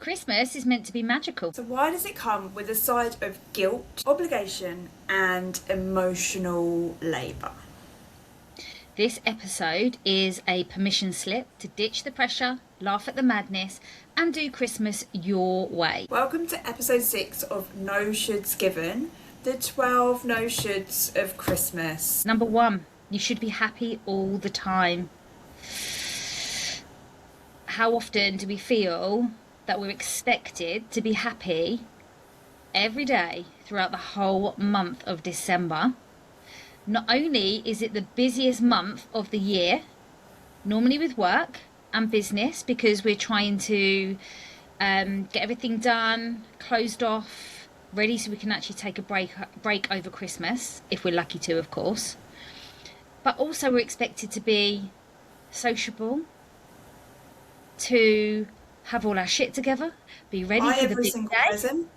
Christmas is meant to be magical. So why does it come with a side of guilt, obligation, and emotional labour? This episode is a permission slip to ditch the pressure, laugh at the madness, and do Christmas your way. Welcome to episode 6 of No Shoulds Given, the 12 no shoulds of Christmas. Number 1, you should be happy all the time. How often do we feel that we're expected to be happy every day throughout the whole month of December? Not only is it the busiest month of the year, normally with work and business, because we're trying to get everything done, closed off, ready so we can actually take a break over Christmas, if we're lucky to, of course. But also we're expected to be sociable, to have all our shit together, be ready Buy for the every big single day. present.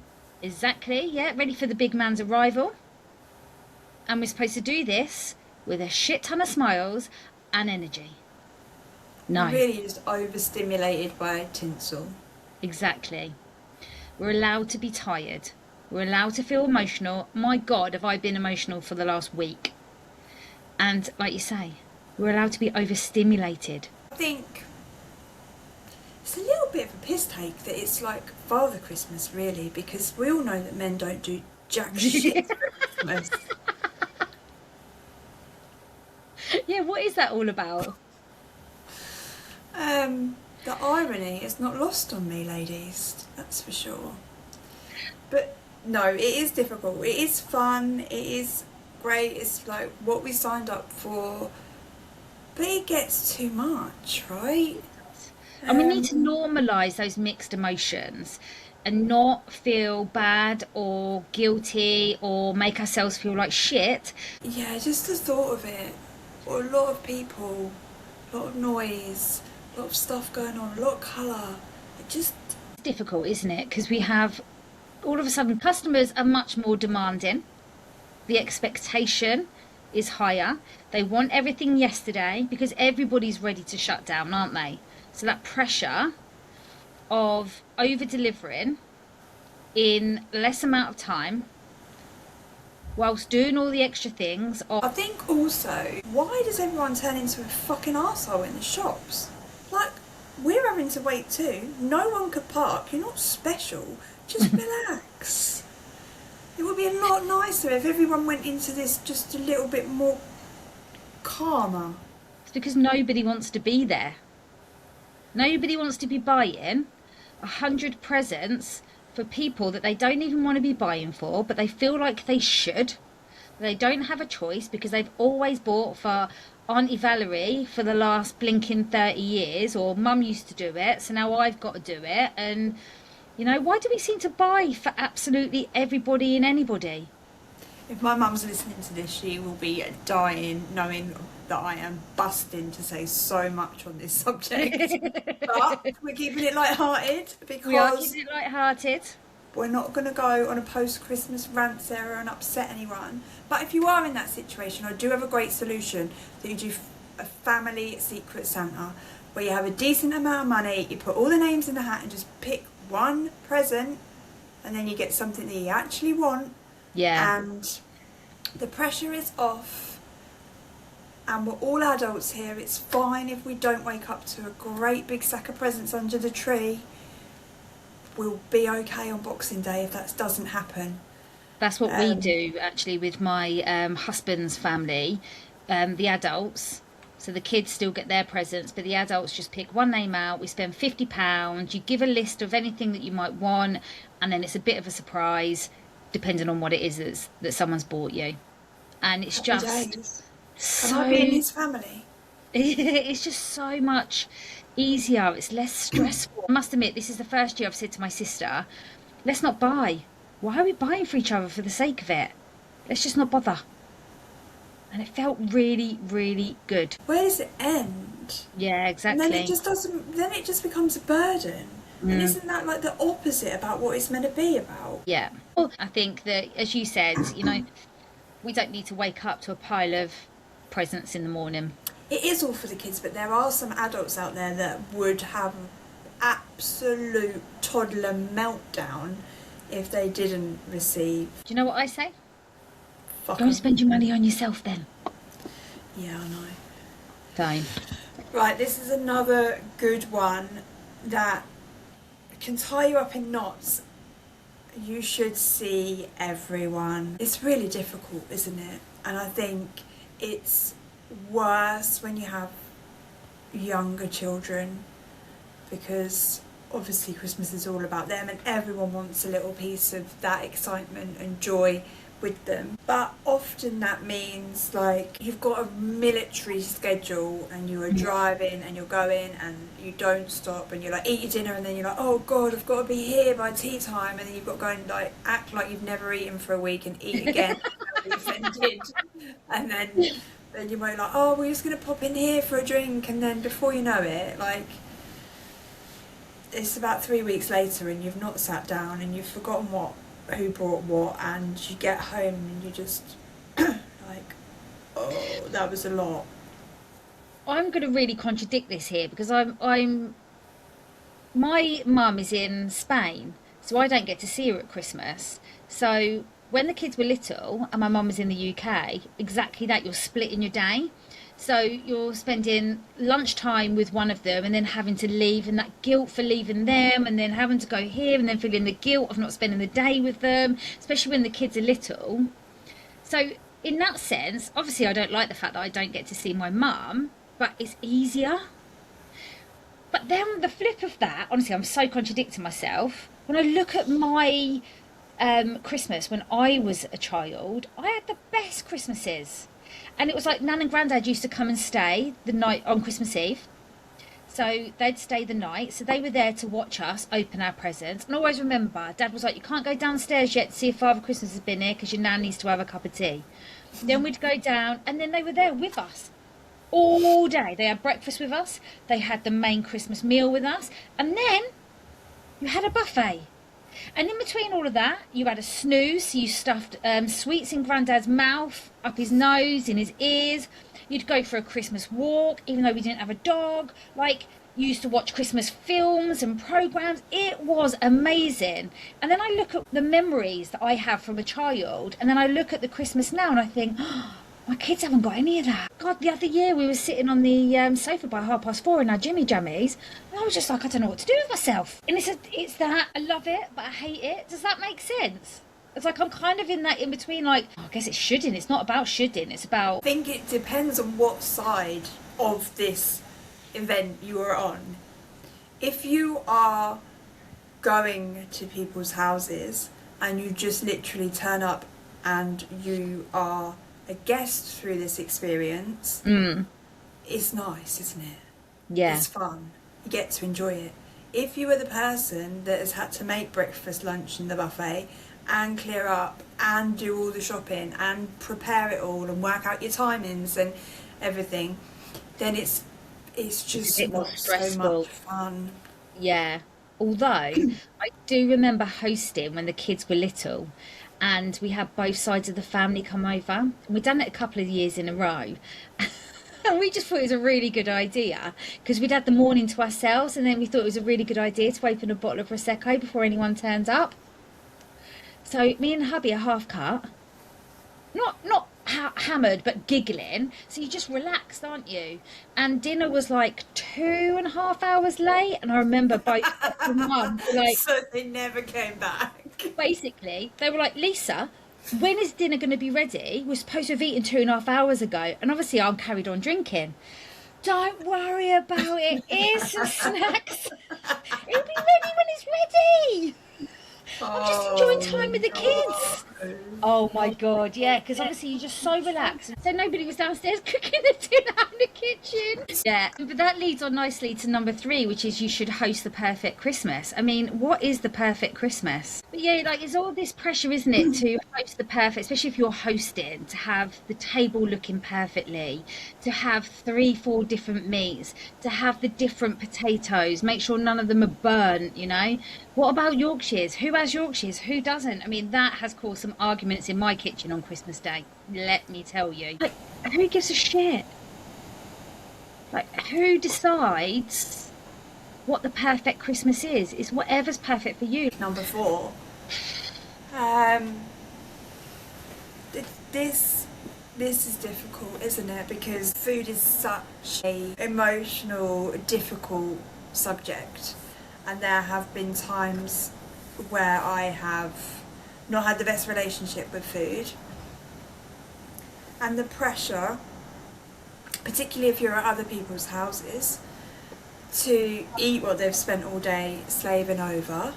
Exactly, yeah, ready for the big man's arrival. And we're supposed to do this with a shit ton of smiles and energy. No, You're really just overstimulated by tinsel. exactly. We're allowed to be tired. We're allowed to feel emotional. My God, have I been emotional for the last week? And like you say, we're allowed to be overstimulated. I think it's a little bit of a piss take that it's like Father Christmas, really, because we all know that men don't do jack shit for Christmas. Yeah, what is that all about? The irony is not lost on me, ladies, that's for sure. But no, it is difficult. It is fun. It is great. It's like what we signed up for. But it gets too much, right? And we need to normalise those mixed emotions and not feel bad or guilty or make ourselves feel like shit. Yeah, just the thought of it. Or a lot of people, a lot of noise, a lot of stuff going on, a lot of colour. It just, It's difficult, isn't it? Because we have all of a sudden customers are much more demanding. The expectation is higher. They want everything yesterday because everybody's ready to shut down, aren't they? So that pressure of over delivering in less amount of time whilst doing all the extra things. I think also, why does everyone turn into a fucking arsehole in the shops? Like, we're having to wait too. No one could park. You're not special. Just relax. It would be a lot nicer if everyone went into this just a little bit more calmer. It's because nobody wants to be there. Nobody wants to be buying 100 presents for people that they don't even want to be buying for, but they feel like they should. They don't have a choice because they've always bought for Auntie Valerie for the last blinking 30 years, or Mum used to do it, so now I've got to do it. And, you know, why do we seem to buy for absolutely everybody and anybody? If my mum's listening to this, she will be dying knowing that I am busting to say so much on this subject. But we're keeping it light-hearted We are because keeping it light-hearted. we're not going to go on a post-Christmas rant, Sarah, and upset anyone. But if you are in that situation, I do have a great solution. That you do a family secret Santa, where you have a decent amount of money, you put all the names in the hat and just pick one present, and then you get something that you actually want. Yeah. And the pressure is off, and we're all adults here. It's fine if we don't wake up to a great big sack of presents under the tree. We'll be okay on Boxing Day if that doesn't happen. That's what we do actually with my husband's family, the adults. So the kids still get their presents, but the adults just pick one name out. We spend £50. You give a list of anything that you might want, and then it's a bit of a surprise, depending on what it is that someone's bought you. And it's Happy just days. Can so I be in his family? it's just so much easier. It's less stressful. I must admit, this is the first year I've said to my sister, let's not buy. Why are we buying for each other for the sake of it? Let's just not bother. And it felt really, really good. Where does it end? Yeah, And then exactly. it just doesn't. Then it just becomes a burden. And isn't that like the opposite about what it's meant to be about? Yeah. Well, I think that, as you said, you know, we don't need to wake up to a pile of presents in the morning. It is all for the kids, but there are some adults out there that would have absolute toddler meltdown if they didn't receive. Do you know what I say? Fuck Go and 'em. spend your money on yourself then. Yeah, I know. Fine. Right, this is another good one that can tie you up in knots. You should see everyone. It's really difficult, isn't it? And I think it's worse when you have younger children, because obviously Christmas is all about them and everyone wants a little piece of that excitement and joy with them. But often that means like you've got a military schedule and you are driving and you're going and you don't stop and you like eat your dinner and then you're like, oh god, I've got to be here by tea time, and then you've got to go and like act like you've never eaten for a week and eat again and then you might like, oh, we're just going to pop in here for a drink, and then before you know it, like it's about 3 weeks later and you've not sat down and you've forgotten who brought what, and you get home and you just like, oh, that was a lot. I'm going to really contradict this here because I'm my mum is in Spain, so I don't get to see her at Christmas. So when the kids were little and my mum was in the UK, exactly that, you're splitting your day. So you're spending lunchtime with one of them and then having to leave, and that guilt for leaving them, and then having to go here and then feeling the guilt of not spending the day with them, especially when the kids are little. So in that sense, obviously I don't like the fact that I don't get to see my mum, but it's easier. But then the flip of that, honestly, I'm so contradicting myself. When I look at my Christmas when I was a child, I had the best Christmases. And it was like Nan and Grandad used to come and stay the night on Christmas Eve. So they'd stay the night. So they were there to watch us open our presents. And I always remember, Dad was like, you can't go downstairs yet to see if Father Christmas has been here because your Nan needs to have a cup of tea. Then we'd go down and then they were there with us all day. They had breakfast with us. They had the main Christmas meal with us. And then you had a buffet. And in between all of that, you had a snooze. So you stuffed sweets in Grandad's mouth, up his nose, in his ears. You'd go for a Christmas walk, even though we didn't have a dog. Like, you used to watch Christmas films and programmes. It was amazing. And then I look at the memories that I have from a child, and then I look at the Christmas now and I think, oh, my kids haven't got any of that. God, the other year we were sitting on the sofa by 4:30 in our Jimmy Jammies, and I was just like, I don't know what to do with myself. And it's that, I love it, but I hate it. Does that make sense? It's like I'm kind of in that in between, like, oh, I guess it's shouldn't. It's not about shouldn't, it's about... I think it depends on what side of this event you are on. If you are going to people's houses and you just literally turn up and you are a guest through this experience, it's nice, isn't it? Yeah. It's fun. You get to enjoy it. If you are the person that has had to make breakfast, lunch and the buffet and clear up and do all the shopping and prepare it all and work out your timings and everything, then it's just a bit more not stressful. so much fun. Yeah. Although I do remember hosting when the kids were little, and we had both sides of the family come over. And we'd done it a couple of years in a row. And we just thought it was a really good idea because we'd had the morning to ourselves, and then we thought it was a really good idea to open a bottle of Prosecco before anyone turns up. So me and hubby are half cut, not hammered, but giggling. So you just relaxed, aren't you? And dinner was like 2.5 hours late, and I remember both the mum were like, So they never came back. basically, they were like, Lisa, when is dinner going to be ready? We're supposed to have eaten 2.5 hours ago. And obviously I carried on drinking. Don't worry about it. Here's some snacks. It'll be ready when it's ready. I'm just enjoying time with the kids. Oh my God, yeah, because obviously you're just so relaxed. So nobody was downstairs cooking the dinner in the kitchen. Yeah, but that leads on nicely to number 3, which is you should host the perfect Christmas. I mean, what is the perfect Christmas? But yeah, like, it's all this pressure, isn't it, to host the perfect, especially if you're hosting, to have the table looking perfectly, to have 3-4 different meats, to have the different potatoes, make sure none of them are burnt, you know? What about Yorkshires? Who has Yorkshires? Who doesn't? I mean, that has caused some arguments in my kitchen on Christmas Day. Let me tell you. Like, who gives a shit? Like, who decides what the perfect Christmas is. It's whatever's perfect for you. Number 4. Um, this is difficult, isn't it? Because food is such a emotional, difficult subject, and there have been times where I have not had the best relationship with food, and the pressure, particularly if you're at other people's houses, to eat what they've spent all day slaving over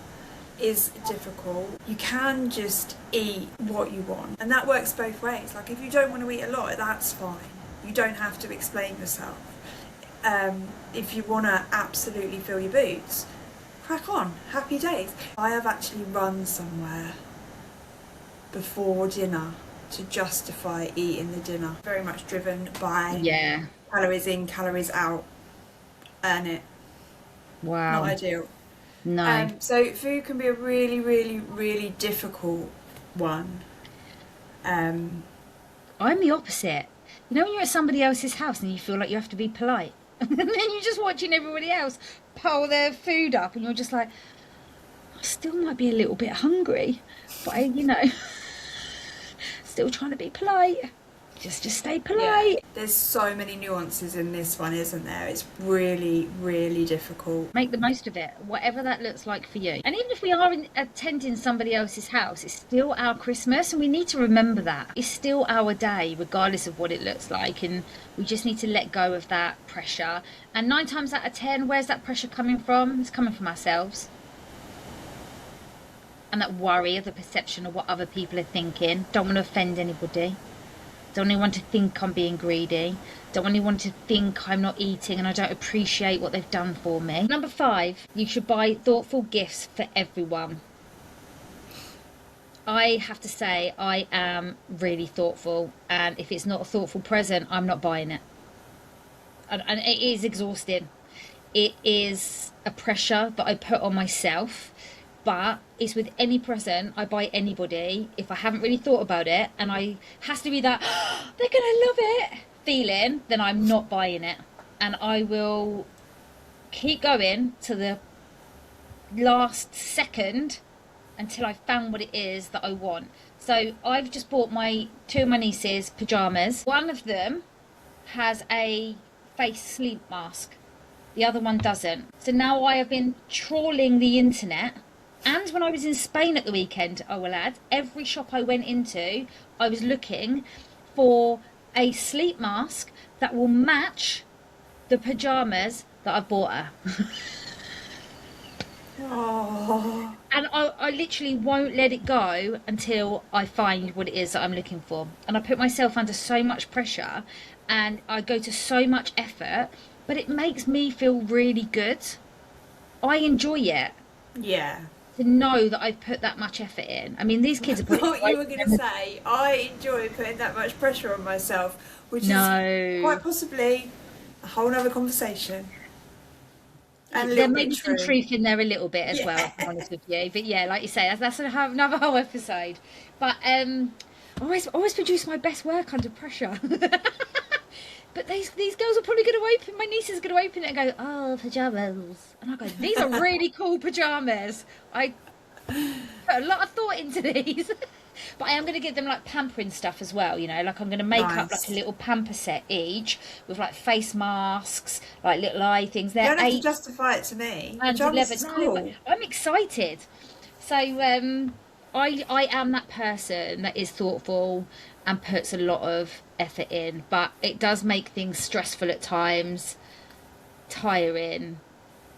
is difficult. You can just eat what you want, and that works both ways. Like, if you don't want to eat a lot, that's fine. You don't have to explain yourself. If you want to absolutely fill your boots, crack on, happy days. I have actually run somewhere before dinner to justify eating the dinner. Very much driven by calories in, calories out, earn it. Wow. Not ideal. No. So food can be a really, really, really difficult one. I'm the opposite. You know when you're at somebody else's house and you feel like you have to be polite? And then you're just watching everybody else pile their food up and you're just like, I still might be a little bit hungry, but still trying to be polite. Just stay polite. Yeah. There's so many nuances in this one, isn't there? It's really, really difficult. Make the most of it, whatever that looks like for you. And even if we are attending somebody else's house, it's still our Christmas, and we need to remember that. It's still our day, regardless of what it looks like, and we just need to let go of that pressure. And 9 times out of 10, where's that pressure coming from? It's coming from ourselves. And that worry of the perception of what other people are thinking. Don't want to offend anybody. Don't want anyone to think I'm being greedy. Don't want anyone to think I'm not eating and I don't appreciate what they've done for me. Number 5, you should buy thoughtful gifts for everyone. I have to say, I am really thoughtful, and if it's not a thoughtful present, I'm not buying it. And it is exhausting. It is a pressure that I put on myself. But it's with any present I buy anybody, if I haven't really thought about it and I has to be that, oh, they're going to love it feeling, then I'm not buying it. And I will keep going to the last second until I've found what it is that I want. So I've just bought 2 of my nieces pyjamas. One of them has a face sleep mask. The other one doesn't. So now I have been trawling the internet. And when I was in Spain at the weekend, I will add, every shop I went into, I was looking for a sleep mask that will match the pyjamas that I bought her. Oh. And I literally won't let it go until I find what it is that I'm looking for. And I put myself under so much pressure and I go to so much effort, but it makes me feel really good. I enjoy it. Yeah. To know that I've put that much effort in. I mean, these kids are putting... I thought you were going to say, I enjoy putting that much pressure on myself, which is quite possibly a whole other conversation. And there may be some truth in there a little bit as well, to be honest with you. But yeah, like you say, that's another whole episode. But I always produce my best work under pressure. But these girls are probably going to open, my niece is going to open it and go, oh, pyjamas. And I go, these are really cool pyjamas. I put a lot of thought into these. But I am going to give them like pampering stuff as well, you know, like I'm going to make up like a little pamper set each with like face masks, like little eye things. You don't have to justify it to me. And 11. No, I'm excited. So I am that person that is thoughtful and puts a lot of effort in, but it does make things stressful at times, tiring.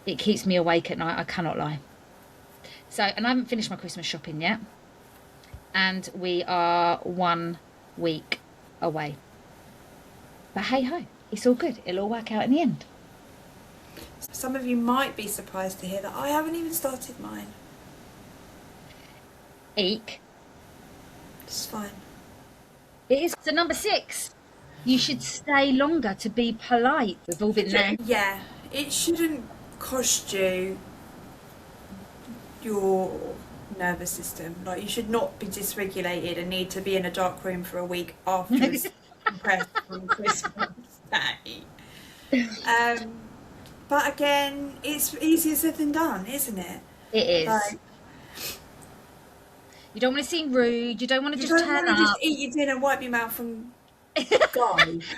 It keeps me awake at night, I cannot lie. So, and I haven't finished my Christmas shopping yet, and we are 1 week away. But hey ho, it's all good. It'll all work out in the end. Some of you might be surprised to hear that I haven't even started mine. Eek. It's fine. It is. So number 6, you should stay longer to be polite. We've all been there. Yeah, it shouldn't cost you your nervous system. Like, you should not be dysregulated and need to be in a dark room for a week afterwards compressed from Christmas Day. But again, it's easier said than done, isn't it? It is. Like, You don't want to seem rude. You don't want to you just don't turn want to just up. eat your dinner, wipe your mouth, and go.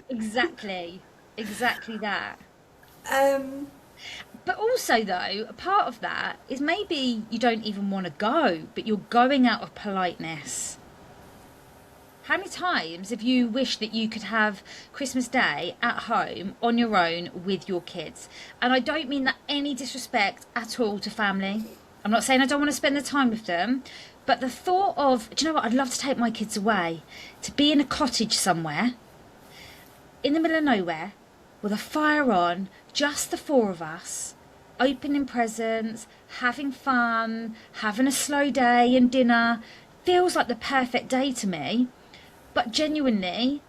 Exactly. Exactly that. Um, But also, though, a part of that is maybe you don't even want to go, but you're going out of politeness. How many times have you wished that you could have Christmas Day at home on your own with your kids? And I don't mean that any disrespect at all to family. I'm not saying I don't want to spend the time with them, but the thought of, do you know what? I'd love to take my kids away to be in a cottage somewhere in the middle of nowhere with a fire on, just the four of us, opening presents, having fun, having a slow day and dinner. Feels like the perfect day to me. But genuinely,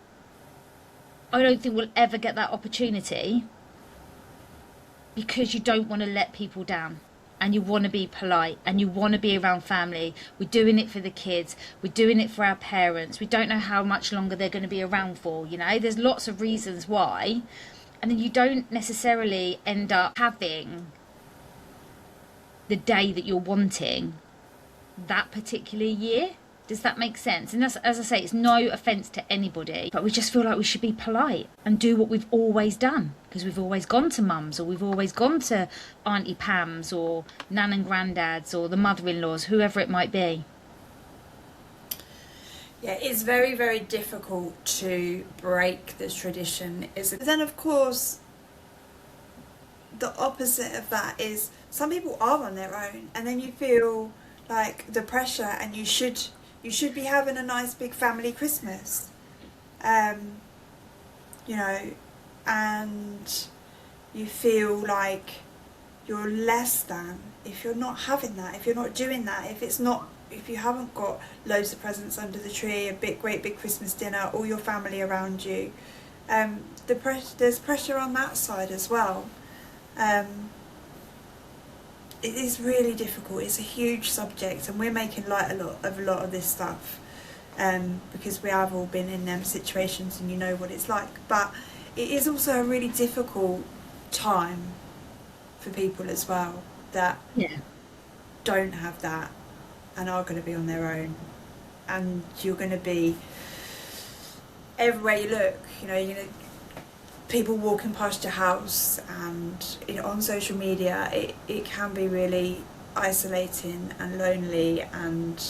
I don't think we'll ever get that opportunity because you don't want to let people down and you want to be polite and you want to be around family. We're doing it for the kids, we're doing it for our parents. We don't know how much longer they're going to be around for, you know? There's lots of reasons why. And then you don't necessarily end up having the day that you're wanting that particular year. Does that make sense? And that's, as I say, it's no offence to anybody, but we just feel like we should be polite and do what we've always done because we've always gone to mum's or we've always gone to Auntie Pam's or Nan and Grandad's or the mother-in-laws, whoever it might be. yeah, it's very, very difficult to break this tradition. But then, of course, the opposite of that is some people are on their own, and then you feel like the pressure, and you should be having a nice big family Christmas, um, you know, and you feel like you're less than if you're not having that, if you're not doing that, if you haven't got loads of presents under the tree, a great big Christmas dinner, all your family around you. There's pressure on that side as well. It is really difficult. It's a huge subject, and we're making light of a lot of this stuff, because we have all been in them situations, and you know what it's like. But it is also a really difficult time for people as well that Yeah. don't have that and are going to be on their own, and you're going to be everywhere you look. You know, people walking past your house, and on social media it can be really isolating and lonely, and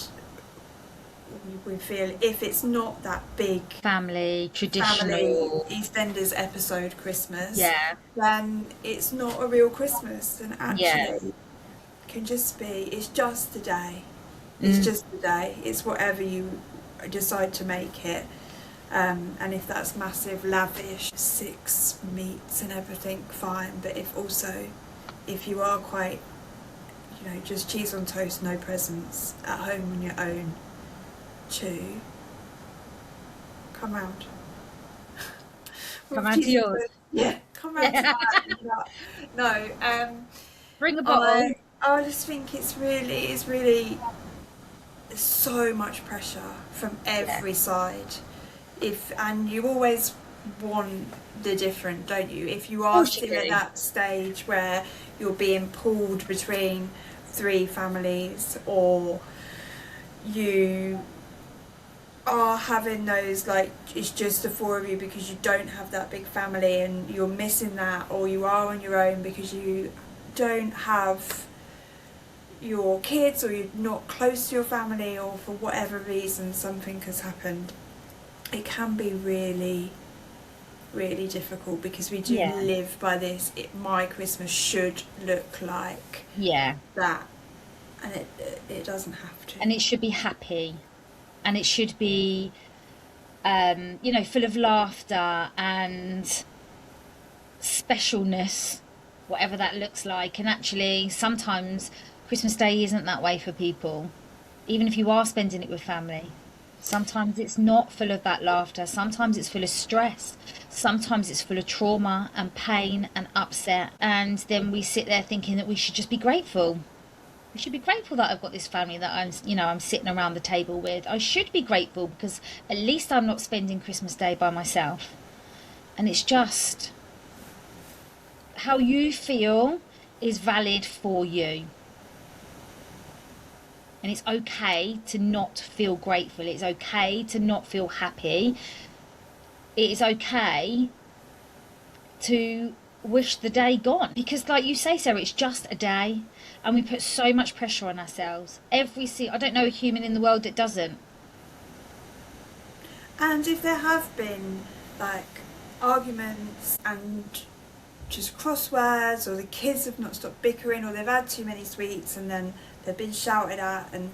we feel if it's not that big Family, family traditional. EastEnders episode Christmas, Yeah. then it's not a real Christmas, and Yeah. actually can just be, it's just a day. It's Mm. just a day. It's whatever you decide to make it. And if that's massive, lavish, 6 meats and everything, fine. But if you are quite, just cheese on toast, no presents, at home on your own, come round. Come round to yours. Yeah, come round to mine. No, Bring a bottle. I just think it's really, there's so much pressure from Yeah. every side. And you always want the different, don't you? If you Of are course you still at do. that stage where you're being pulled between 3 families, or you are having those, like, it's just the 4 of you because you don't have that big family and you're missing that, or you are on your own because you don't have your kids, or you're not close to your family, or for whatever reason something has happened, it can be really, really difficult, because we do Yeah. live by this, my Christmas should look like Yeah. that, and it doesn't have to. And it should be happy. And it should be, full of laughter and specialness, whatever that looks like. And actually, sometimes Christmas Day isn't that way for people, even if you are spending it with family. Sometimes it's not full of that laughter. Sometimes it's full of stress. Sometimes it's full of trauma and pain and upset. And then we sit there thinking that we should just be grateful. We should be grateful that I've got this family that I'm sitting around the table with. I should be grateful because at least I'm not spending Christmas Day by myself. And it's just how you feel is valid for you. And it's okay to not feel grateful. It's okay to not feel happy. It is okay to wish the day gone. Because like you say, Sarah, it's just a day. And we put so much pressure on ourselves. I don't know a human in the world that doesn't. And if there have been like arguments and just crosswords, or the kids have not stopped bickering, or they've had too many sweets and then they've been shouted at, and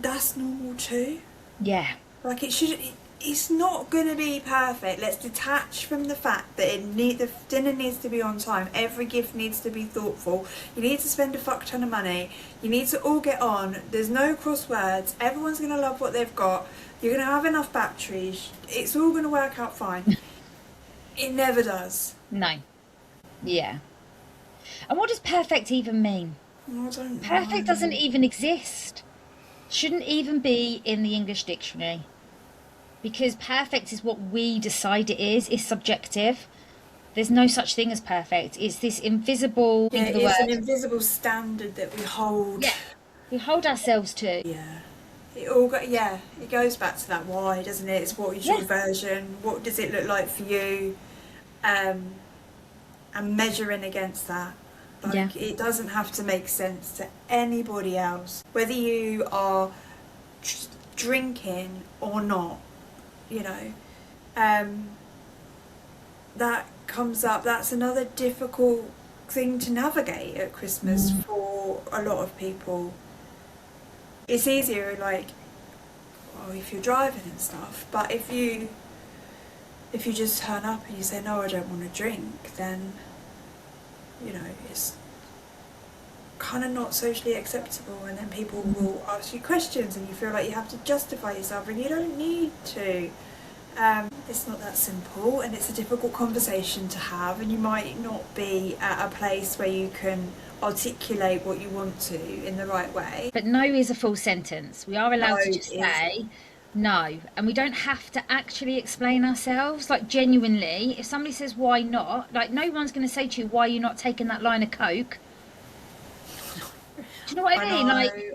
that's normal too. Yeah. Like it's not going to be perfect. Let's detach from the fact that the dinner needs to be on time. Every gift needs to be thoughtful. You need to spend a fuck ton of money. You need to all get on. There's no crosswords. Everyone's going to love what they've got. You're going to have enough batteries. It's all going to work out fine. It never does. No. Yeah. And what does perfect even mean? I don't know. Perfect doesn't even exist. Shouldn't even be in the English dictionary. Because perfect is what we decide it is. It's subjective. There's no such thing as perfect. It's this invisible... Yeah, it's an invisible standard that we hold. Yeah. We hold ourselves to. Yeah. It goes back to that why, doesn't it? It's what is your version? What does it look like for you? And measuring against that. Like, it doesn't have to make sense to anybody else. Whether you are drinking or not, you know, that comes up. That's another difficult thing to navigate at Christmas for a lot of people. It's easier, like, if you're driving and stuff, but if you just turn up and you say, no, I don't want to drink, then, you know, it's kind of not socially acceptable, and then people will ask you questions and you feel like you have to justify yourself, and you don't need to. It's not that simple, and it's a difficult conversation to have, and you might not be at a place where you can articulate what you want to in the right way. But no is a full sentence. We are allowed to just say no, and we don't have to actually explain ourselves. Like, genuinely, if somebody says why not, like, no one's going to say to you, why are you not taking that line of Coke? Do you know what I mean?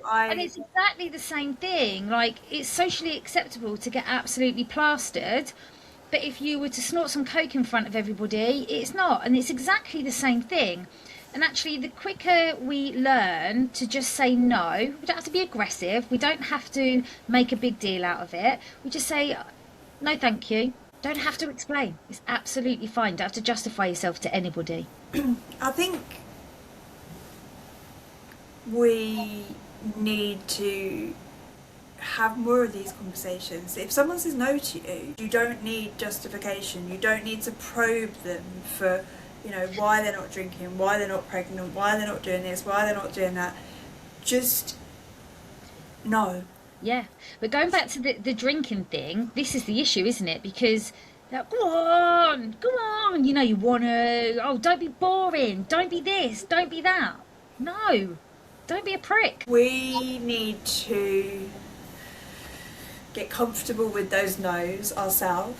And it's exactly the same thing. Like, it's socially acceptable to get absolutely plastered, but if you were to snort some Coke in front of everybody, it's not. And it's exactly the same thing. And actually, the quicker we learn to just say no, we don't have to be aggressive. We don't have to make a big deal out of it. We just say, no, thank you. Don't have to explain. It's absolutely fine. Don't have to justify yourself to anybody. I think we need to have more of these conversations. If someone says no to you, you don't need justification. You don't need to probe them for, you know, why they're not drinking, why they're not pregnant, why they're not doing this, why they're not doing that. Just no. Yeah, but going back to the drinking thing, this is the issue, isn't it? Because like, go on, you know you want to, oh, don't be boring, don't be this, don't be that. No, don't be a prick. We need to get comfortable with those no's ourselves.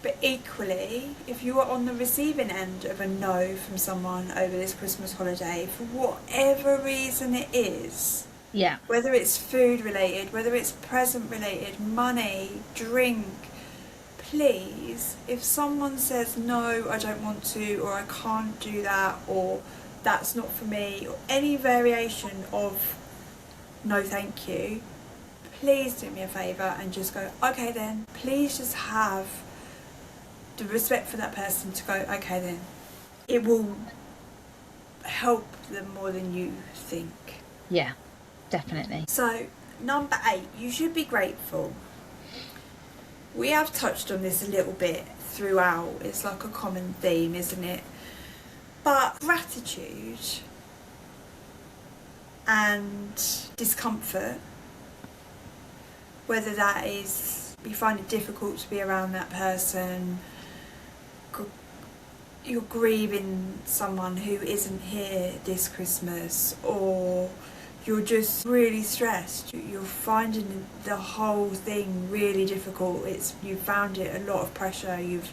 But equally, if you are on the receiving end of a no from someone over this Christmas holiday, for whatever reason it is, yeah, whether it's food related, whether it's present related, money, drink, please, if someone says no, I don't want to, or I can't do that, or that's not for me, or any variation of no thank you, please do me a favour and just go, okay then. Please just have the respect for that person to go, okay then. It will help them more than you think. Yeah, definitely. So, number 8, you should be grateful. We have touched on this a little bit throughout. It's like a common theme, isn't it? But gratitude and discomfort, whether that is you find it difficult to be around that person, you're grieving someone who isn't here this Christmas, or you're just really stressed, you're finding the whole thing really difficult, you've found it a lot of pressure, you've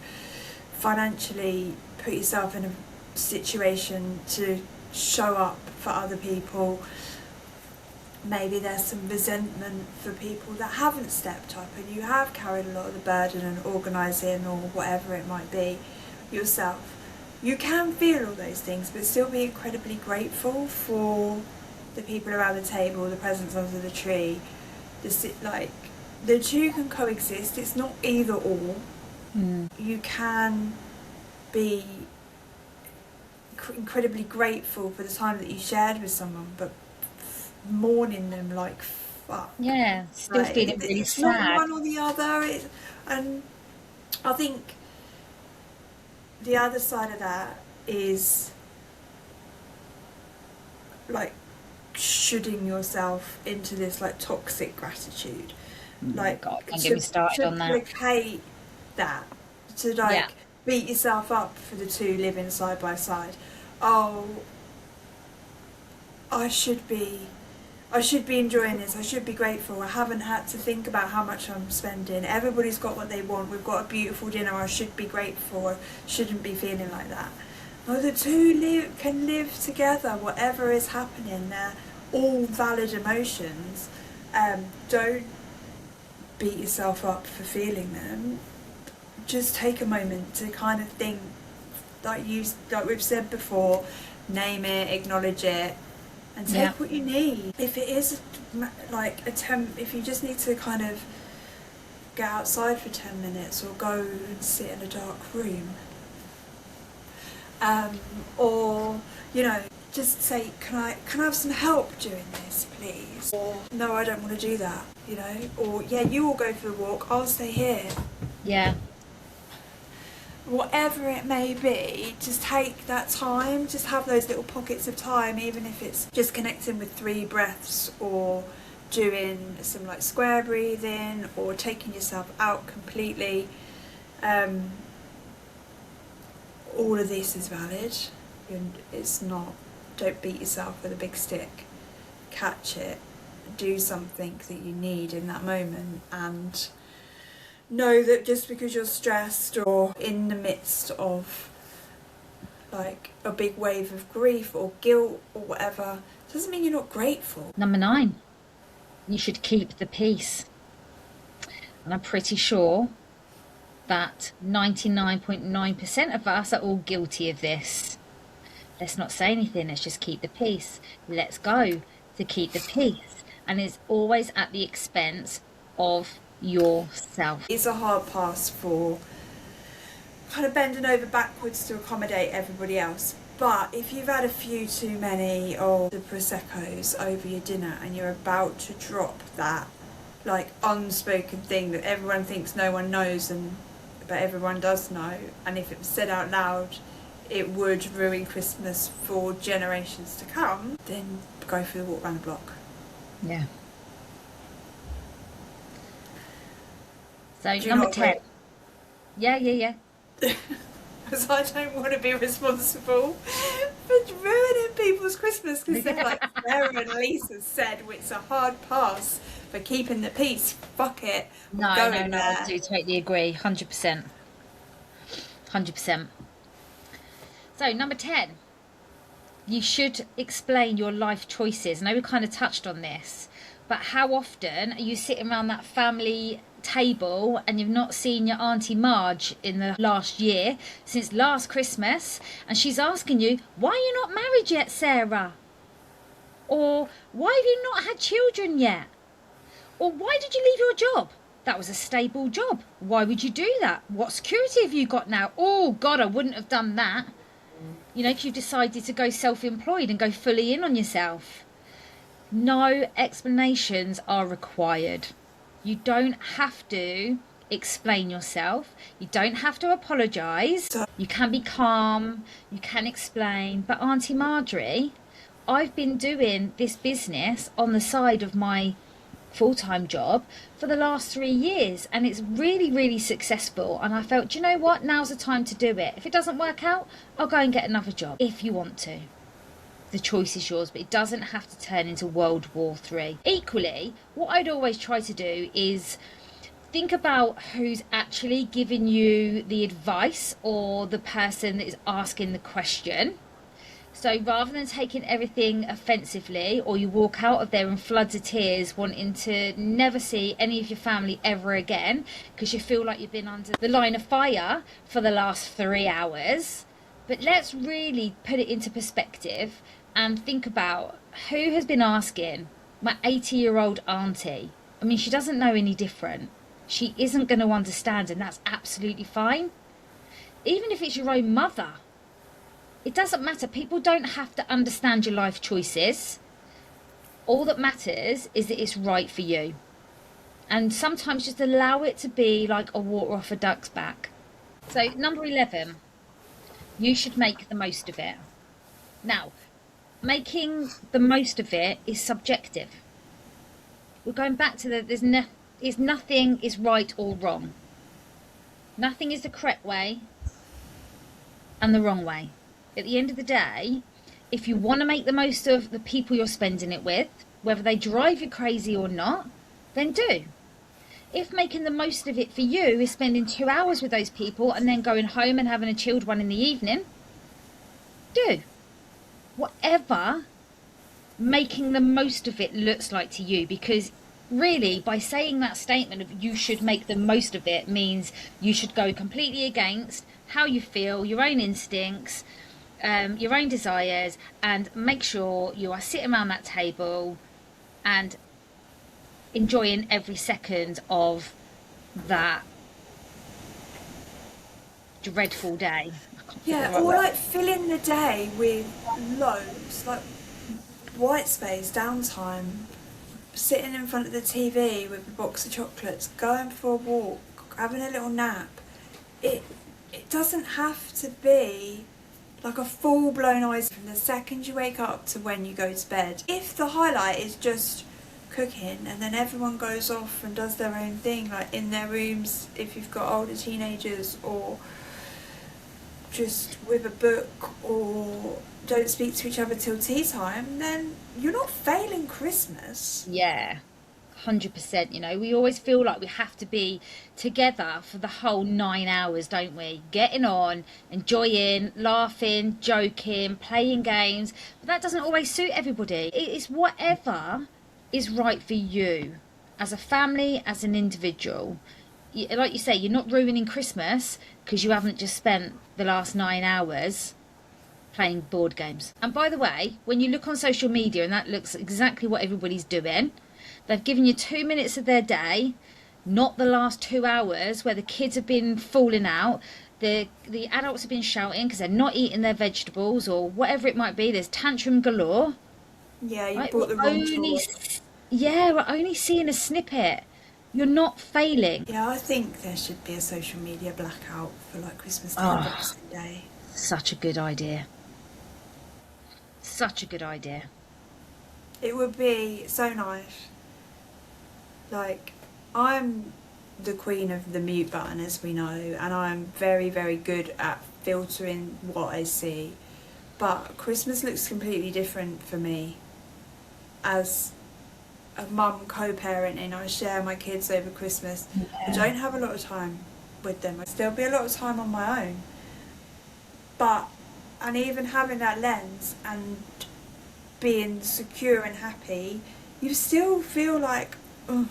financially put yourself in a situation to show up for other people. Maybe there's some resentment for people that haven't stepped up, and you have carried a lot of the burden and organising or whatever it might be yourself. You can feel all those things, but still be incredibly grateful for the people around the table, the presents under the tree. The two can coexist. It's not either or. You can be incredibly grateful for the time that you shared with someone, but mourning them like fuck. Yeah, still feeling really it's sad. Not one or the other. And I think the other side of that is like shooting yourself into this like toxic gratitude. Like, God, don't get me started on that. Placate that, to like beat yourself up for the two living side by side. Oh, I should be enjoying this. I should be grateful. I haven't had to think about how much I'm spending. Everybody's got what they want. We've got a beautiful dinner. I should be grateful. I shouldn't be feeling like that. No, the two can live together, whatever is happening. They're all valid emotions. Don't beat yourself up for feeling them. Just take a moment to kind of think, like we've said before, name it, acknowledge it, and take what you need. If it is like if you just need to kind of get outside for 10 minutes or go and sit in a dark room, or just say, can I have some help doing this, please? Or no, I don't want to do that, or yeah, you all go for the walk, I'll stay here. Yeah. Whatever it may be, just take that time, just have those little pockets of time, even if it's just connecting with 3 breaths, or doing some like square breathing, or taking yourself out completely. All of this is valid. It's not, don't beat yourself with a big stick. Catch it, do something that you need in that moment, and know that just because you're stressed or in the midst of like a big wave of grief or guilt or whatever, doesn't mean you're not grateful. Number 9, you should keep the peace. And I'm pretty sure that 99.9% of us are all guilty of this. Let's not say anything, let's just keep the peace. Let's go to keep the peace. And it's always at the expense of yourself. It's a hard pass for kind of bending over backwards to accommodate everybody else. But if you've had a few too many of the Prosecco's over your dinner and you're about to drop that like unspoken thing that everyone thinks no one knows, but everyone does know, and if it was said out loud it would ruin Christmas for generations to come, then go for the walk around the block. Yeah. So number 10. Yeah. Because I don't want to be responsible for ruining people's Christmas, because they're like Sarah and Lisa said, it's a hard pass for keeping the peace. Fuck it. No, I do totally agree. 100%. 100%. So number 10, you should explain your life choices. I know we kind of touched on this, but how often are you sitting around that family table and you've not seen your Auntie Marge in the last year, since last Christmas, and she's asking you, why are you not married yet, Sarah? Or why have you not had children yet? Or why did you leave your job? That was a stable job. Why would you do that? What security have you got now? Oh God, I wouldn't have done that. If you've decided to go self-employed and go fully in on yourself. No explanations are required. You don't have to explain yourself. You don't have to apologise. You can be calm. You can explain. But Auntie Marjorie, I've been doing this business on the side of my full-time job for the last 3 years, and it's really, really successful, and I felt, do you know what, now's the time to do it. If it doesn't work out, I'll go and get another job. If you want to, the choice is yours, but it doesn't have to turn into World War III. Equally, what I'd always try to do is think about who's actually giving you the advice or the person that is asking the question. So rather than taking everything offensively, or you walk out of there in floods of tears wanting to never see any of your family ever again because you feel like you've been under the line of fire for the last 3 hours. But let's really put it into perspective and think about who has been asking my 80-year-old auntie. I mean, she doesn't know any different. She isn't going to understand, and that's absolutely fine. Even if it's your own mother, it doesn't matter. People don't have to understand your life choices. All that matters is that it's right for you. And sometimes just allow it to be like a water off a duck's back. So, number 11, you should make the most of it. Now, making the most of it is subjective. We're going back to nothing is right or wrong. Nothing is the correct way and the wrong way. At the end of the day, if you want to make the most of the people you're spending it with, whether they drive you crazy or not, then do. If making the most of it for you is spending 2 hours with those people and then going home and having a chilled one in the evening, do. Whatever making the most of it looks like to you, because really by saying that statement of you should make the most of it means you should go completely against how you feel, your own instincts, your own desires, and make sure you are sitting around that table and enjoying every second of that dreadful day. Yeah, or like filling the day with loads, like white space, downtime, sitting in front of the TV with a box of chocolates, going for a walk, having a little nap. It doesn't have to be like a full-blown eyes from the second you wake up to when you go to bed. If the highlight is just cooking and then everyone goes off and does their own thing, like in their rooms if you've got older teenagers, or just with a book, or don't speak to each other till tea time, then you're not failing Christmas. Yeah, 100%. You know, we always feel like we have to be together for the whole 9 hours, don't we? Getting on, enjoying, laughing, joking, playing games. But that doesn't always suit everybody. It's whatever is right for you as a family, as an individual. Like you say, you're not ruining Christmas because you haven't just spent the last 9 hours playing board games. And by the way, when you look on social media and that looks exactly what everybody's doing, they've given you 2 minutes of their day, not the last 2 hours where the kids have been falling out, the adults have been shouting because they're not eating their vegetables or whatever it might be. There's tantrum galore. Yeah, you Right? bought the wrong toy. Yeah, we're only seeing a snippet. You're not failing. Yeah, I think there should be a social media blackout for like Christmas Day, Oh, Boxing Day. such a good idea. Such a good idea. It would be so nice. Like, I'm the queen of the mute button, as we know, and I'm very, very good at filtering what I see. But Christmas looks completely different for me. As a mum co-parenting, I share my kids over Christmas. I don't have a lot of time with them. I still be a lot of time on my own. But, and even having that lens and being secure and happy, you still feel like, oh,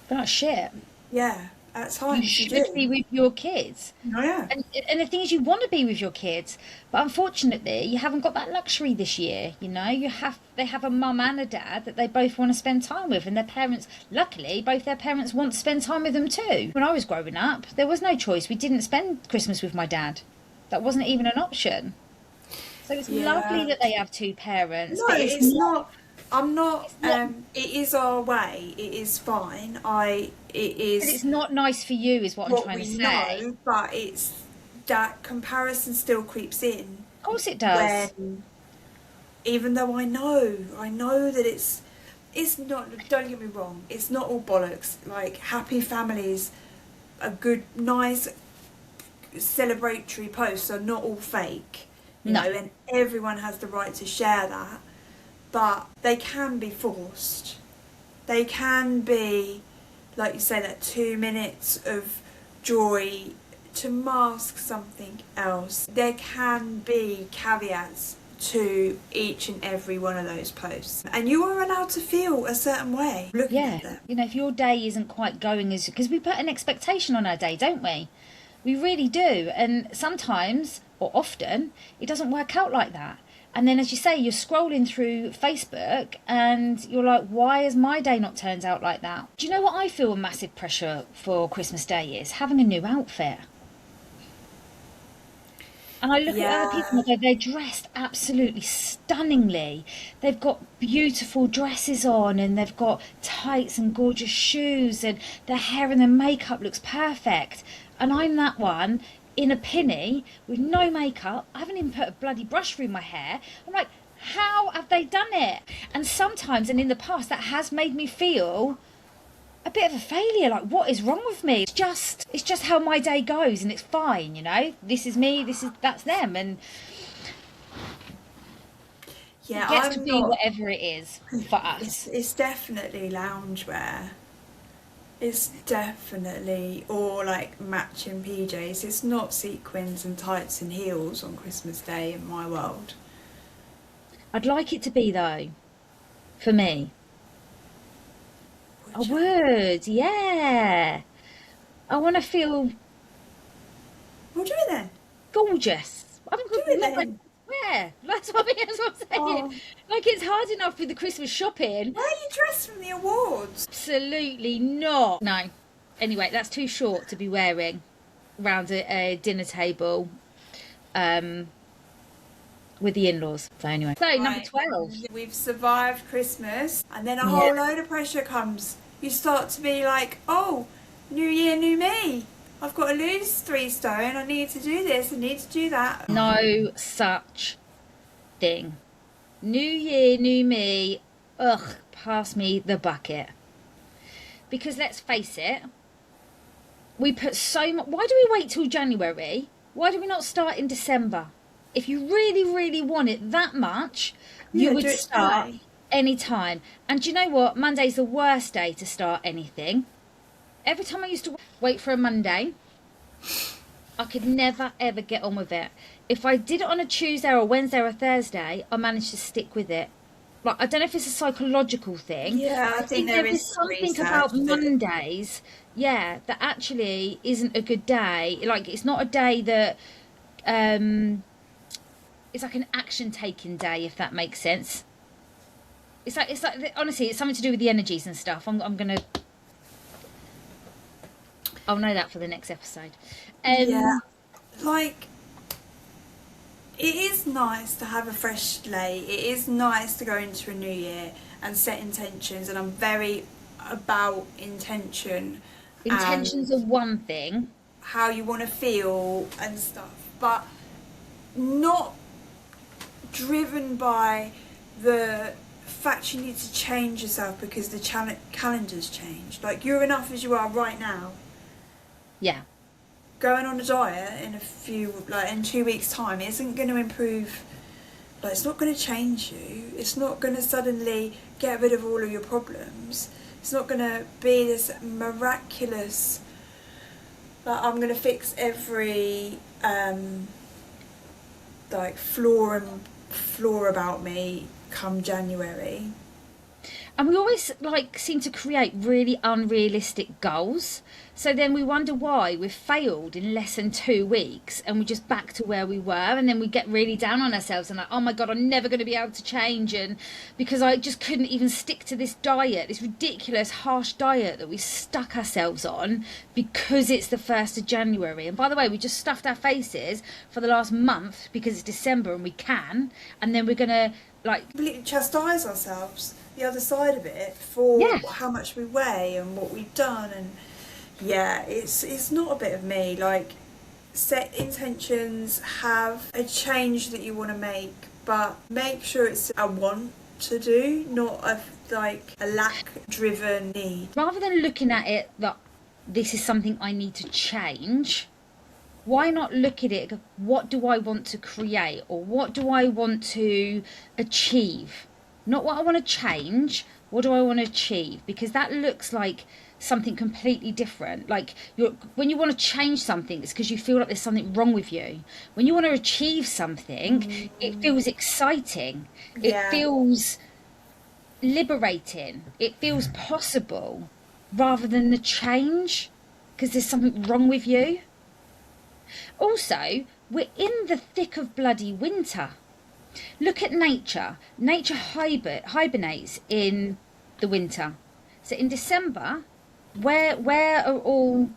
That's shit. yeah, at You times you should do. be with your kids. Oh yeah. And the thing is, you want to be with your kids, but unfortunately, you haven't got that luxury this year. You know, they have a mum and a dad that they both want to spend time with, and their parents, luckily, both their parents want to spend time with them too. When I was growing up, there was no choice. We didn't spend Christmas with my dad. That wasn't even an option. So it's lovely Yeah. that they have two parents, No, but it's not. I'm not. not It is our way. It is fine. It but it's is not nice for you, is what I'm what trying to we say. know, but it's that comparison still creeps in Of course it does. when, even though I know that it's not. Don't get me wrong. It's not all bollocks. Like, happy families, a good, nice, celebratory posts are not all fake. You No. know, and everyone has the right to share that. But they can be forced. They can be like you say, that 2 minutes of joy to mask something else. There can be caveats to each and every one of those posts, and you are allowed to feel a certain way looking at them. You know, if your day isn't quite going as, because we put an expectation on our day, don't we? We really do. And sometimes, or often, it doesn't work out like that. And then, as you say, you're scrolling through Facebook and you're like, why has my day not turned out like that? Do you know what I feel a massive pressure for Christmas Day is? Having a new outfit. And I look at other people and I go, they're dressed absolutely stunningly. They've got beautiful dresses on and they've got tights and gorgeous shoes and their hair and their makeup looks perfect. And I'm that one in a pinny with no makeup. I haven't even put a bloody brush through my hair. I'm like, how have they done it? And sometimes, and in the past, that has made me feel a bit of a failure. Like, what is wrong with me? It's just how my day goes, and it's fine, you know. This is me. That's them, and Yeah, it gets to be whatever it is for us. It's definitely loungewear. It's definitely, or like matching PJs. It's not sequins and tights and heels on Christmas Day in my world. I'd like it to be though, for me. I Would you? would, yeah. I want to feel We'll do it then. gorgeous. I'm Do it like, then. where? That's what I'm saying. Oh. Like, it's hard enough with the Christmas shopping. Where are you dressed from the awards? Absolutely not. No. Anyway, that's too short to be wearing around a dinner table with the in-laws. So anyway. So, number Right. 12. We've survived Christmas, and then a whole load of pressure comes. You start to be like, oh, new year, new me. I've got to lose 3 stone. I need to do this. I need to do that. No such thing. New year, new me. Ugh, pass me the bucket. Because let's face it, we put so much. Why do we wait till January? Why do we not start in December? If you really, really want it that much, you Yeah, would do it start today. any time. And do you know what? Monday's the worst day to start anything. Every time I used to wait for a Monday, I could never ever get on with it. If I did it on a Tuesday or a Wednesday or a Thursday, I managed to stick with it. Like, I don't know if it's a psychological thing. Yeah, I think there there is is some something research about that- Mondays, yeah, that actually isn't a good day. Like, it's not a day that it's like an action taking day, if that makes sense. It's like honestly, it's something to do with the energies and stuff. I'll know that for the next episode. Yeah. Like, it is nice to have a fresh slate. It is nice to go into a new year and set intentions, and I'm very about intention. Intentions and are one thing. how you want to feel and stuff, but not driven by the fact you need to change yourself because the calendar's changed. Like, you're enough as you are right now. Yeah. Going on a diet in 2 weeks' time isn't going to improve. Like, it's not going to change you. It's not going to suddenly get rid of all of your problems. It's not going to be this miraculous, like, I'm going to fix every flaw about me come January. And we always seem to create really unrealistic goals. So then we wonder why we've failed in less than 2 weeks and we're just back to where we were, and then we get really down on ourselves and like, oh my God, I'm never going to be able to change, and because I just couldn't even stick to this diet, this ridiculous harsh diet that we stuck ourselves on because it's the 1st of January. And by the way, we just stuffed our faces for the last month because it's December and we can, and then we're going to completely chastise ourselves, the other side of it, for how much we weigh and what we've done. And yeah, it's not a bit of me. Like, set intentions, have a change that you want to make, but make sure it's a want to do, not a lack driven need. rather than looking at it that this is something I need to change, why not look at it, go, what do I want to create, or what do I want to achieve? Not what I want to change, what do I want to achieve? Because that looks like something completely different. Like when you want to change something, it's because you feel like there's something wrong with you. When you want to achieve something, it feels exciting. It Yeah. feels liberating. It feels possible rather than the change because there's something wrong with you. Also, we're in the thick of bloody winter. Look at nature. Nature hibernates in the winter. So in December, where are all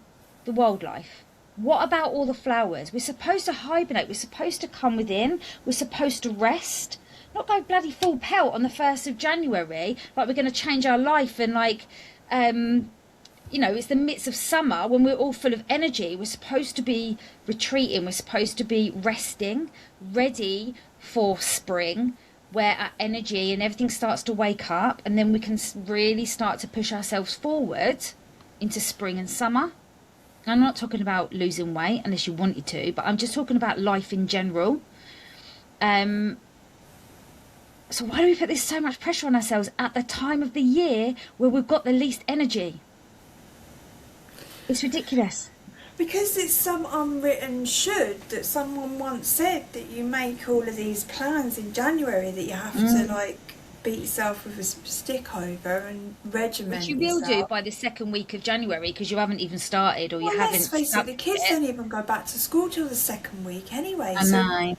the wildlife? What about all the flowers? We're supposed to hibernate. We're supposed to come within. We're supposed to rest. Not go bloody full pelt on the 1st of January, like we're going to change our life and like, it's the midst of summer when we're all full of energy. We're supposed to be retreating. We're supposed to be resting, ready for spring, where our energy and everything starts to wake up, and then we can really start to push ourselves forward into spring and summer. I'm not talking about losing weight unless you wanted to, but I'm just talking about life in general. So why do we put this so much pressure on ourselves at the time of the year where we've got the least energy? It's ridiculous. Because it's some unwritten should that someone once said that you make all of these plans in January that you have to like beat yourself with a stick over and regiment Which you will do yourself. by the second week of January because you haven't even started or you Well, haven't let's face it, started the kids it. don't even go back to school till the second week anyway. I So, know.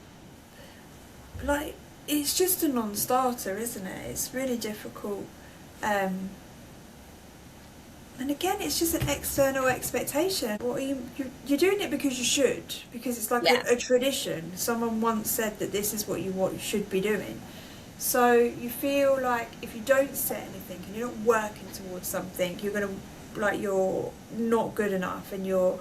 like, it's just a non-starter, isn't it? It's really difficult. And again, it's just an external expectation. Well, you're doing it because you should, because it's like a tradition. Someone once said that this is what you should be doing. So you feel like if you don't set anything and you're not working towards something, you're not good enough and you're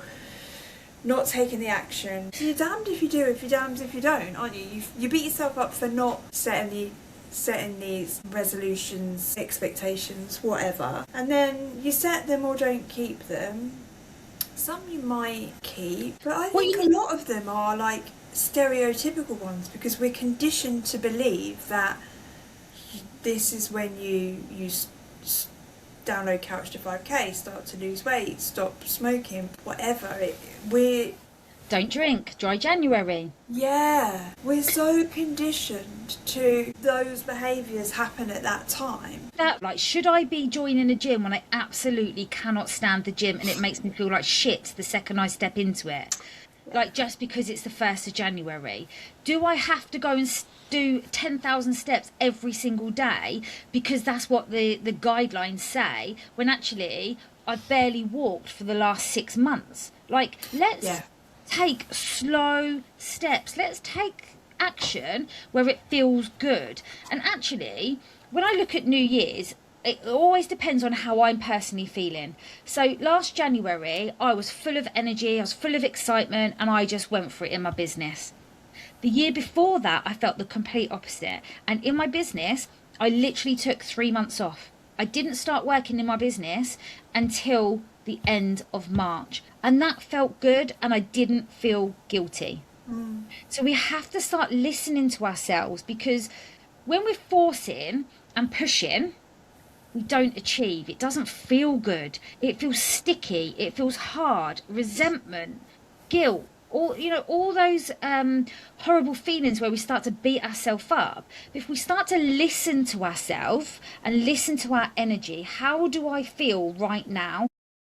not taking the action. So you're damned if you do, if you're damned if you don't, aren't you? You beat yourself up for not setting these resolutions, expectations, whatever, and then you set them or don't keep them. Some you might keep, but I think a lot of them are like stereotypical ones because we're conditioned to believe that this is when you download Couch to 5K, start to lose weight, stop smoking, whatever. Don't drink, dry January. Yeah, we're so conditioned to those behaviours happen at that time. Should I be joining a gym when I absolutely cannot stand the gym and it makes me feel like shit the second I step into it? Like, just because it's the 1st of January. Do I have to go and do 10,000 steps every single day because that's what the guidelines say, when actually I've barely walked for the last 6 months? Like, let's take slow steps. Let's take action where it feels good. And actually, when I look at New Year's, it always depends on how I'm personally feeling. So last January, I was full of energy, I was full of excitement, and I just went for it in my business. The year before that, I felt the complete opposite. And in my business, I literally took 3 months off. I didn't start working in my business until the end of March. And that felt good, and I didn't feel guilty. So we have to start listening to ourselves, because when we're forcing and pushing, we don't achieve. It doesn't feel good. It feels sticky. It feels hard. Resentment, guilt, all those horrible feelings where we start to beat ourselves up. But if we start to listen to ourselves and listen to our energy, how do I feel right now?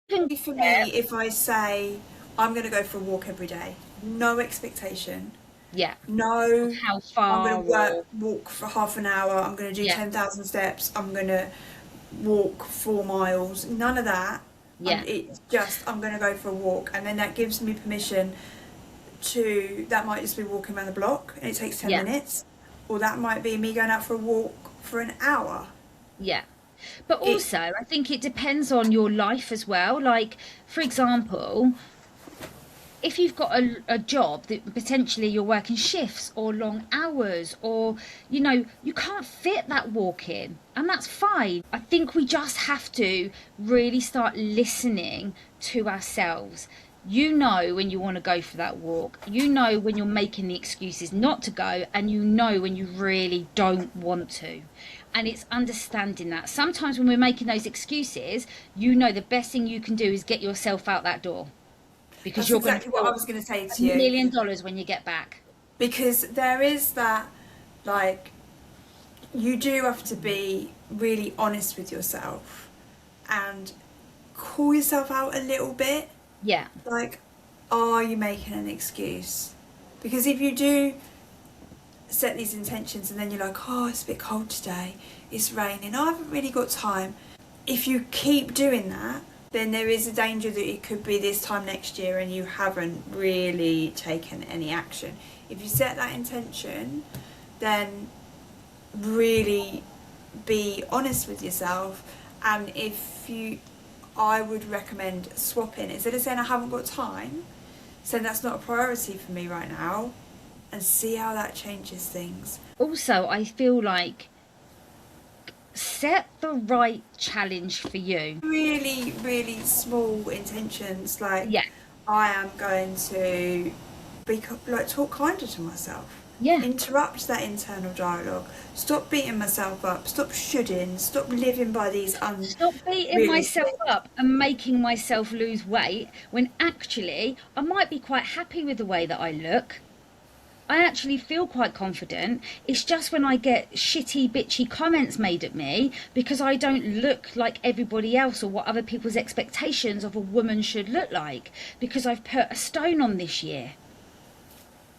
For me, if I say I'm going to go for a walk every day, no expectation. Yeah. No. How far? I'm going to walk for half an hour. I'm going to do 10,000 steps. I'm going to walk 4 miles. None of that. Yeah. It's just I'm going to go for a walk, and then that gives me permission to. That might just be walking around the block, and it takes 10 minutes, or that might be me going out for a walk for an hour. Yeah. But also, I think it depends on your life as well. Like, for example, if you've got a job that potentially you're working shifts or long hours, or, you can't fit that walk in, and that's fine. I think we just have to really start listening to ourselves. You know when you want to go for that walk. You know when you're making the excuses not to go, and you know when you really don't want to. And it's understanding that. Sometimes when we're making those excuses, you know the best thing you can do is get yourself out that door. Because That's you're going to exactly what I feel was going to say to you. $1 million when you get back. Because there is that, like, you do have to be really honest with yourself and call yourself out a little bit. Yeah. Like, are you making an excuse? Because if you do set these intentions and then you're like, oh, it's a bit cold today, it's raining, I haven't really got time. If you keep doing that, then there is a danger that it could be this time next year and you haven't really taken any action. If you set that intention, then really be honest with yourself. And I would recommend swapping. Instead of saying I haven't got time, saying that's not a priority for me right now, and see how that changes things. Also, I feel like set the right challenge for you. Really, really small intentions, like Yeah. I am going to talk kinder to myself. Yeah. Interrupt that internal dialogue. Stop beating myself up. Stop shoulding. Stop living by these Stop beating myself up and making myself lose weight when actually I might be quite happy with the way that I look. I actually feel quite confident. It's just when I get shitty, bitchy comments made at me because I don't look like everybody else or what other people's expectations of a woman should look like, because I've put a stone on this year.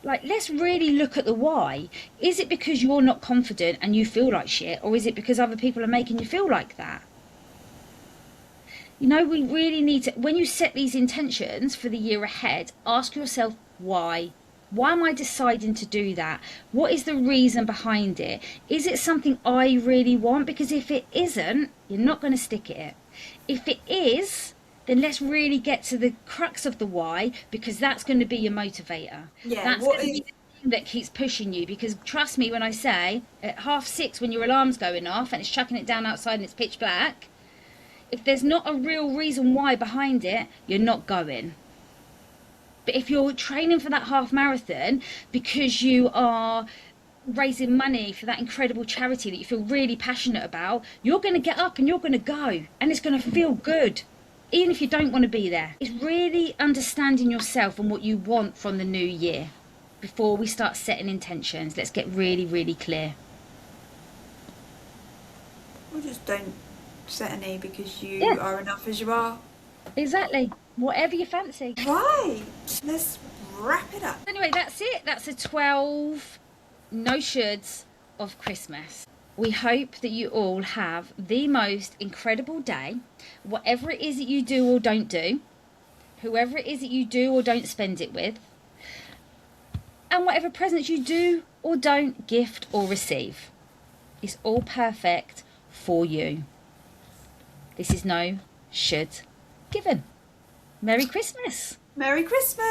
Like, let's really look at the why. Is it because you're not confident and you feel like shit, or is it because other people are making you feel like that? You know, we really need to, when you set these intentions for the year ahead, ask yourself why. Why am I deciding to do that? What is the reason behind it? Is it something I really want? Because if it isn't, you're not going to stick at it. If it is, then let's really get to the crux of the why, because that's going to be your motivator. Yeah, That's going to be the thing that keeps pushing you. Because trust me when I say, at 6:30 when your alarm's going off and it's chucking it down outside and it's pitch black, if there's not a real reason why behind it, you're not going. But if you're training for that half marathon because you are raising money for that incredible charity that you feel really passionate about, you're going to get up and you're going to go, and it's going to feel good, even if you don't want to be there. It's really understanding yourself and what you want from the new year before we start setting intentions. Let's get really, really clear. Or just don't set any, because you are enough as you are. Exactly. Whatever you fancy. Right, let's wrap it up. Anyway, that's it. That's a 12 no shoulds of Christmas. We hope that you all have the most incredible day, whatever it is that you do or don't do, whoever it is that you do or don't spend it with, and whatever presents you do or don't gift or receive. It's all perfect for you. This is no should given. Merry Christmas. Merry Christmas.